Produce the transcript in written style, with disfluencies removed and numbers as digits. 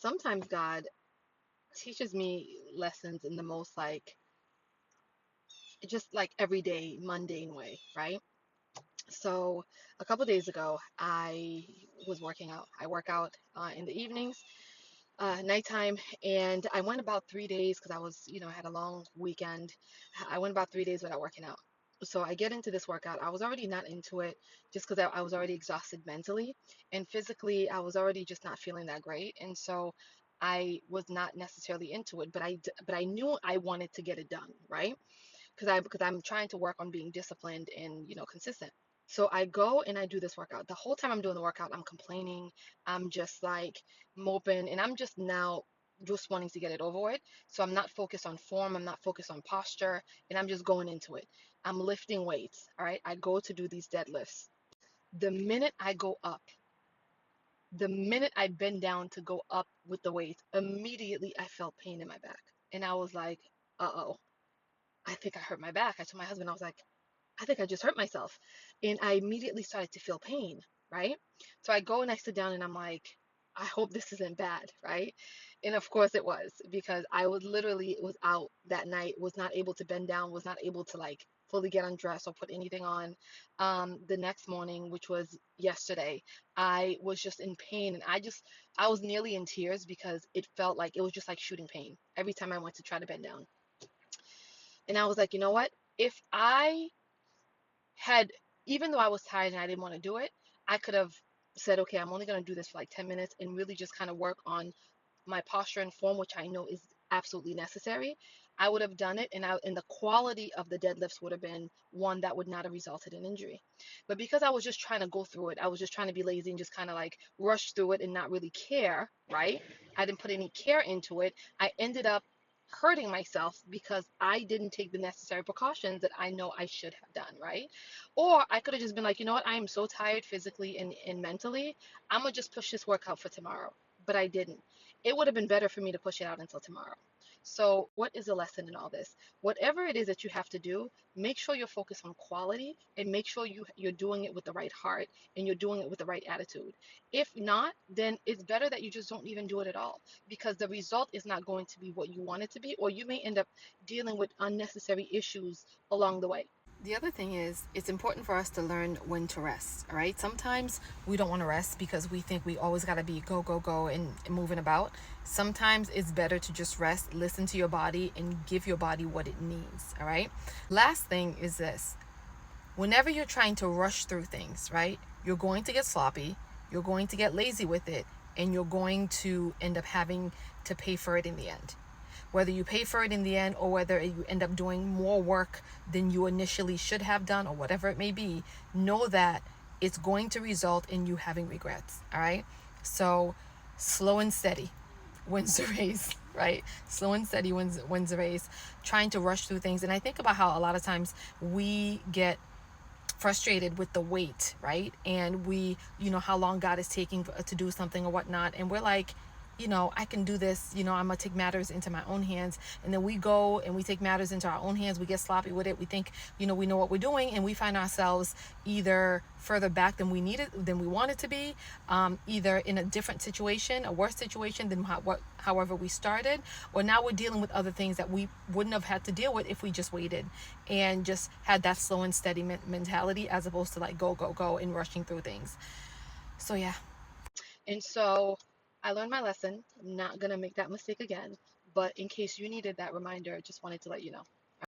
sometimes God teaches me lessons in the most like just like everyday mundane way, right? So a couple days ago, I was working out. I work out in the evenings, nighttime, and I went about 3 days because I was, I had a long weekend. I went about 3 days without working out. So I get into this workout. I was already not into it just because I was already exhausted mentally and physically. I was already just not feeling that great, and so I was not necessarily into it. But I knew I wanted to get it done, right? Because I'm trying to work on being disciplined and consistent. So I go and I do this workout. The whole time I'm doing the workout, I'm complaining. I'm just like moping, and I'm just now just wanting to get it over with. So I'm not focused on form. I'm not focused on posture, and I'm just going into it. I'm lifting weights. All right. I go to do these deadlifts. The minute I go up, the minute I bend down to go up with the weight, immediately I felt pain in my back. And I was like, uh-oh, I think I hurt my back. I told my husband, I was like, I think I just hurt myself. And I immediately started to feel pain, right? So I go and I sit down and I'm like, I hope this isn't bad, right? And of course it was, because I was out that night, was not able to bend down, was not able to like fully get undressed or put anything on. The next morning, which was yesterday, I was just in pain, and I was nearly in tears because it felt like it was just like shooting pain every time I went to try to bend down. And I was like, you know what? If I had, even though I was tired and I didn't want to do it, I could have said, okay, I'm only going to do this for like 10 minutes and really just kind of work on my posture and form, which I know is absolutely necessary. I would have done it, and the quality of the deadlifts would have been one that would not have resulted in injury. But because I was just trying to go through it, I was just trying to be lazy and just kind of like rush through it and not really care, right? I didn't put any care into it. I ended up hurting myself because I didn't take the necessary precautions that I know I should have done, right? Or I could have just been like, you know what, I am so tired physically and mentally, I'm gonna just push this workout for tomorrow. But I didn't. It would have been better for me to push it out until tomorrow. So, what is the lesson in all this? Whatever it is that you have to do, make sure you're focused on quality, and make sure you're doing it with the right heart and you're doing it with the right attitude. If not, then it's better that you just don't even do it at all, because the result is not going to be what you want it to be, or you may end up dealing with unnecessary issues along the way. The other thing is, it's important for us to learn when to rest, all right? Sometimes we don't want to rest because we think we always got to be go, go, go and moving about. Sometimes it's better to just rest, listen to your body, and give your body what it needs, all right? Last thing is this: whenever you're trying to rush through things, right, you're going to get sloppy, you're going to get lazy with it, and you're going to end up having to pay for it in the end. Whether you pay for it in the end or whether you end up doing more work than you initially should have done or whatever it may be, know that it's going to result in you having regrets. All right. So slow and steady wins the race, right? Slow and steady wins the race. Trying to rush through things. And I think about how a lot of times we get frustrated with the wait, right? And we, how long God is taking to do something or whatnot. And we're like, I can do this, I'm going to take matters into my own hands. And then we go and we take matters into our own hands. We get sloppy with it. We think, we know what we're doing. And we find ourselves either further back than than we wanted to be, either in a different situation, a worse situation than however we started, or now we're dealing with other things that we wouldn't have had to deal with if we just waited and just had that slow and steady mentality, as opposed to like go, go, go and rushing through things. So yeah. And so I learned my lesson. I'm not going to make that mistake again. But in case you needed that reminder, I just wanted to let you know.